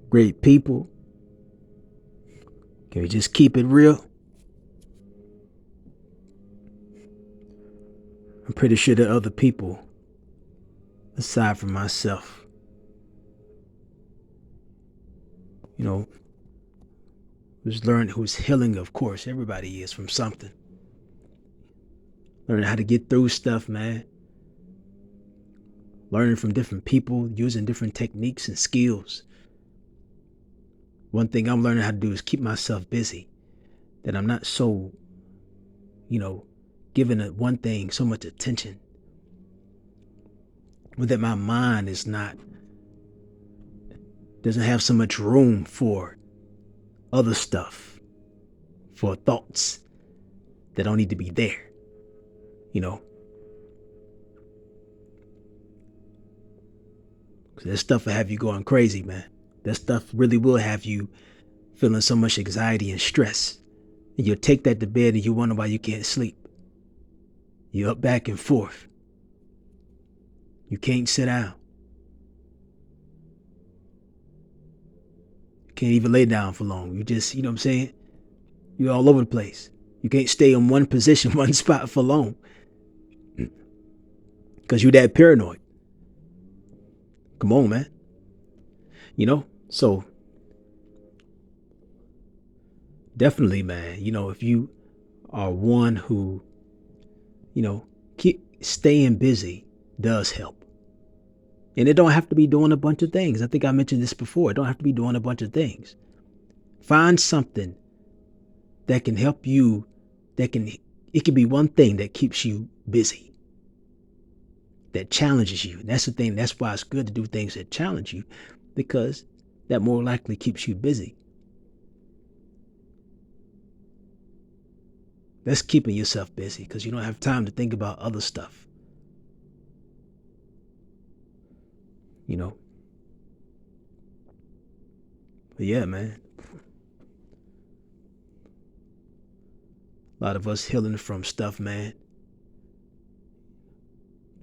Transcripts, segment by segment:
great people. Can we just keep it real? I'm pretty sure there are other people aside from myself. You know, who's healing, of course. Everybody is from something. Learning how to get through stuff, man. Learning from different people, using different techniques and skills. One thing I'm learning how to do is keep myself busy. That I'm not so, you know, giving one thing so much attention. But that my mind is not, doesn't have so much room for other stuff, for thoughts that don't need to be there, you know. That stuff will have you going crazy, man. That stuff really will have you feeling so much anxiety and stress. And you'll take that to bed and you wonder why you can't sleep. You're up back and forth. You can't sit down. You can't even lay down for long. You just, you know what I'm saying? You're all over the place. You can't stay in one position, one spot for long. Because you're that paranoid. Come on, man. You know? So, definitely, man, if you are one who, keep staying busy does help. And it don't have to be doing a bunch of things. I think I mentioned this before. It don't have to be doing a bunch of things. Find something that can help you, it can be one thing that keeps you busy, that challenges you. And that's the thing. That's why it's good to do things that challenge you, because that more likely keeps you busy. That's keeping yourself busy because you don't have time to think about other stuff. You know? But yeah, man. A lot of us healing from stuff, man.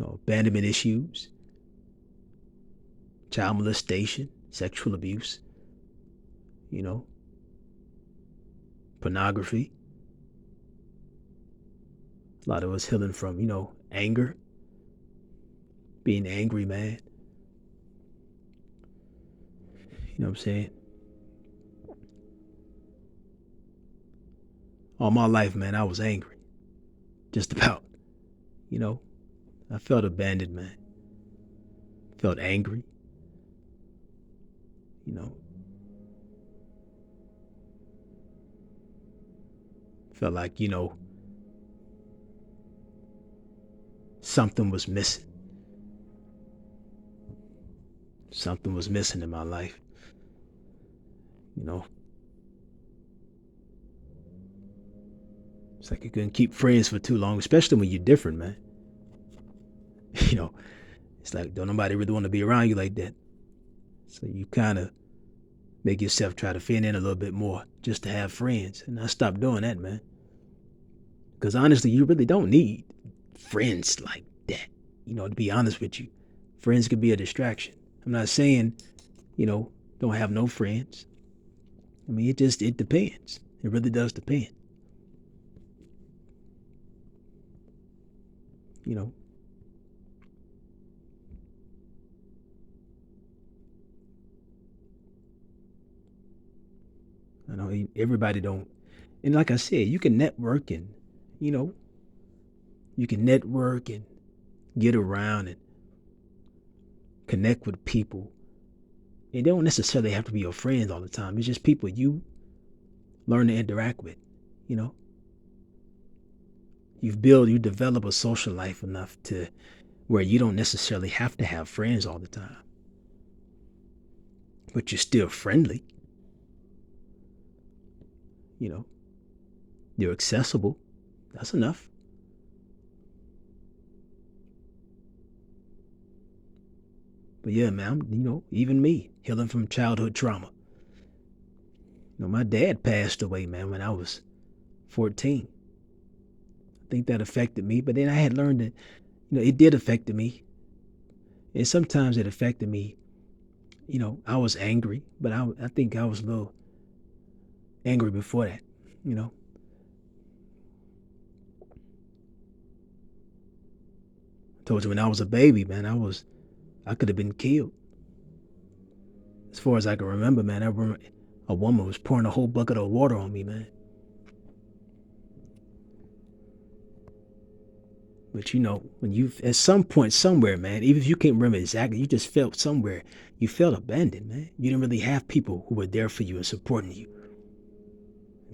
Abandonment issues, child molestation, sexual abuse, pornography. A lot of us healing from, anger, being angry, man. You know what I'm saying? All my life, man, I was angry. Just about. I felt abandoned, man. Felt angry. You know. Felt like, something was missing. Something was missing in my life. It's like you couldn't keep friends for too long, especially when you're different, man. It's like don't nobody really want to be around you like that. So you kind of make yourself try to fit in a little bit more just to have friends. And I stopped doing that, man. Because honestly, you really don't need friends like that. To be honest with you, friends could be a distraction. I'm not saying, don't have no friends. I mean, it depends. It really does depend. You know, I know everybody don't. And like I said, you can network and, you know, you can network and get around and connect with people. And they don't necessarily have to be your friends all the time. It's just people you learn to interact with, you know. You develop a social life enough to where you don't necessarily have to have friends all the time. But you're still friendly, you know. You're accessible. That's enough. But yeah, man, even me, healing from childhood trauma. My dad passed away, man, when I was 14. I think that affected me, but then I had learned that, it did affect me. And sometimes it affected me I was angry, but I think I was a little angry before that. You know, I told you when I was a baby, man, I could have been killed. As far as I can remember, man, I remember a woman was pouring a whole bucket of water on me, man. But when you at some point somewhere, man, even if you can't remember exactly, you just felt somewhere you felt abandoned, man. You didn't really have people who were there for you and supporting you.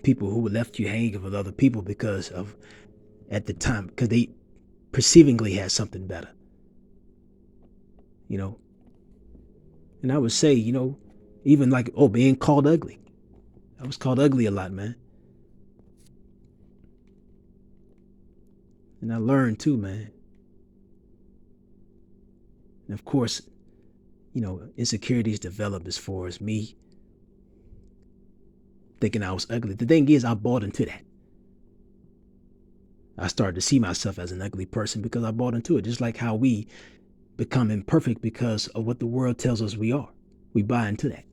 People who left you hanging with other people because of at the time because they perceivingly had something better, you know. And I would say, even like being called ugly. I was called ugly a lot, man. And I learned too, man. And of course, insecurities developed as far as me thinking I was ugly. The thing is, I bought into that. I started to see myself as an ugly person because I bought into it, just like how we become imperfect because of what the world tells us we are. We buy into that.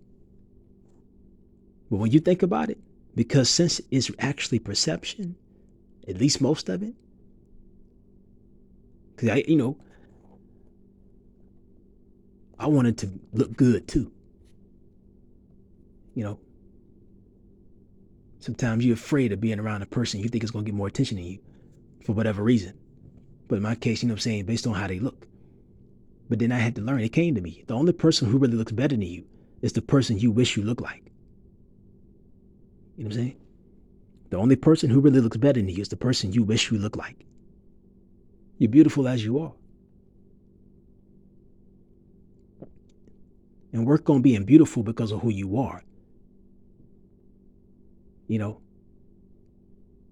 But when you think about it, because since it's actually perception, at least most of it, because I wanted to look good too. You know, sometimes you're afraid of being around a person you think is going to get more attention than you for whatever reason. But in my case, based on how they look. But then I had to learn, it came to me. The only person who really looks better than you is the person you wish you look like. You know what I'm saying? The only person who really looks better than you is the person you wish you look like. You're beautiful as you are. And work on being beautiful because of who you are.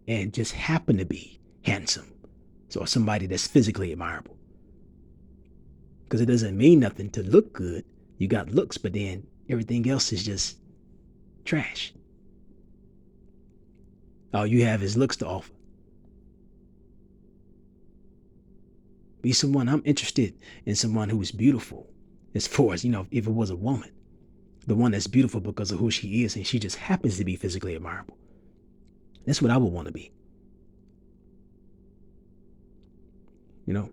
And just happen to be handsome. So somebody that's physically admirable. Because it doesn't mean nothing to look good. You got looks, but then everything else is just trash. All you have is looks to offer. Be someone, I'm interested in someone who is beautiful. As far as, if it was a woman, the one that's beautiful because of who she is, and she just happens to be physically admirable. That's what I would want to be. And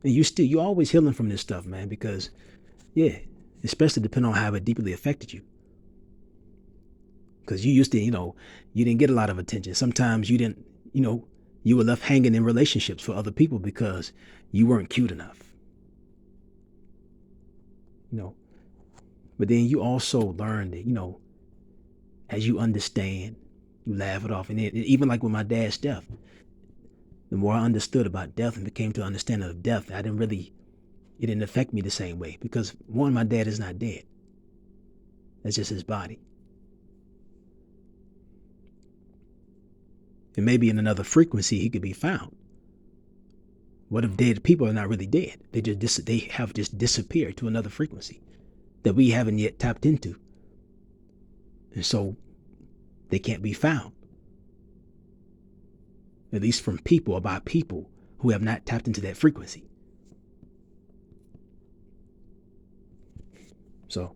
you always healing from this stuff, man, because especially depending on how it deeply affected you. Because you used to, you didn't get a lot of attention. Sometimes you didn't, you were left hanging in relationships for other people because you weren't cute enough. But then you also learn that, as you understand, you laugh it off. And even like with my dad's death, the more I understood about death and became to understand of death, it didn't affect me the same way. Because one, my dad is not dead. That's just his body. And maybe in another frequency he could be found. What if dead people are not really dead? They have just disappeared to another frequency that we haven't yet tapped into. And so they can't be found. At least from people or by people who have not tapped into that frequency. So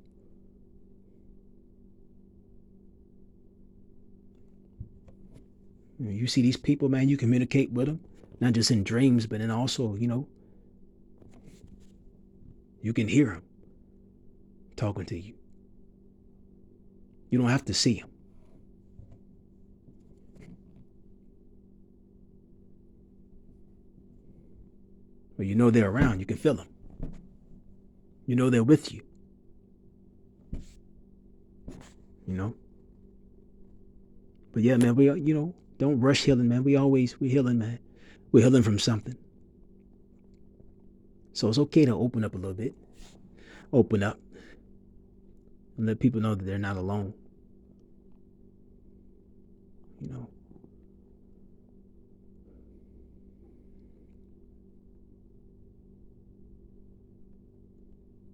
you see these people, man, you communicate with them, not just in dreams, but then also, you can hear them talking to you. You don't have to see them. But they're around. You can feel them. They're with you. But yeah, man, we don't rush healing, man. We're healing, man. We're healing from something. So it's okay to open up a little bit. Open up. And let people know that they're not alone.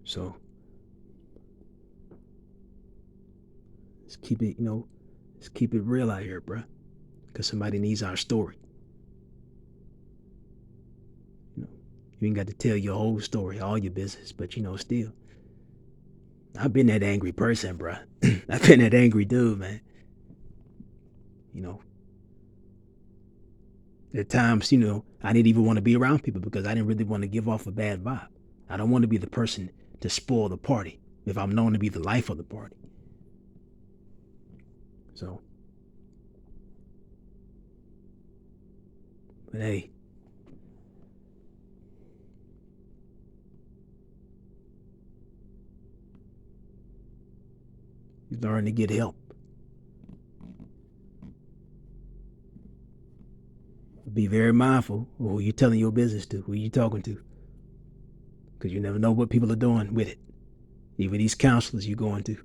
So let's keep it real out here, bruh. Because somebody needs our story. You ain't got to tell your whole story, all your business, but still. I've been that angry person, bruh. I've been that angry dude, man. You know, at times, I didn't even want to be around people because I didn't really want to give off a bad vibe. I don't want to be the person to spoil the party if I'm known to be the life of the party. So, but hey, you learn to get help. Be very mindful of who you're telling your business to, who you're talking to, because you never know what people are doing with it. Even these counselors you're going to.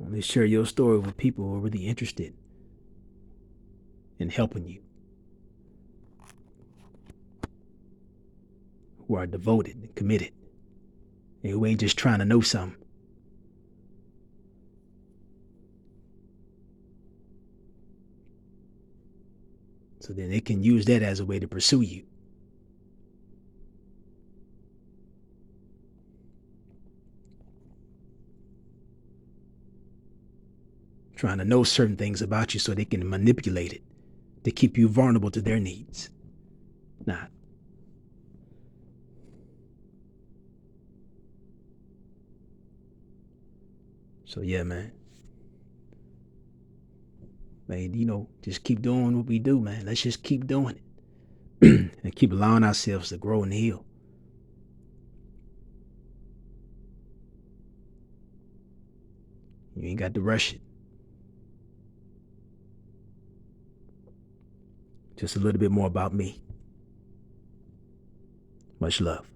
Only share your story with people who are really interested in helping you, who are devoted and committed, and who ain't just trying to know something. So then they can use that as a way to pursue you. Trying to know certain things about you so they can manipulate it to keep you vulnerable to their needs. Nah. So yeah, man. Man, just keep doing what we do, man. Let's just keep doing it and keep allowing ourselves to grow and heal. You ain't got to rush it. Just a little bit more about me. Much love.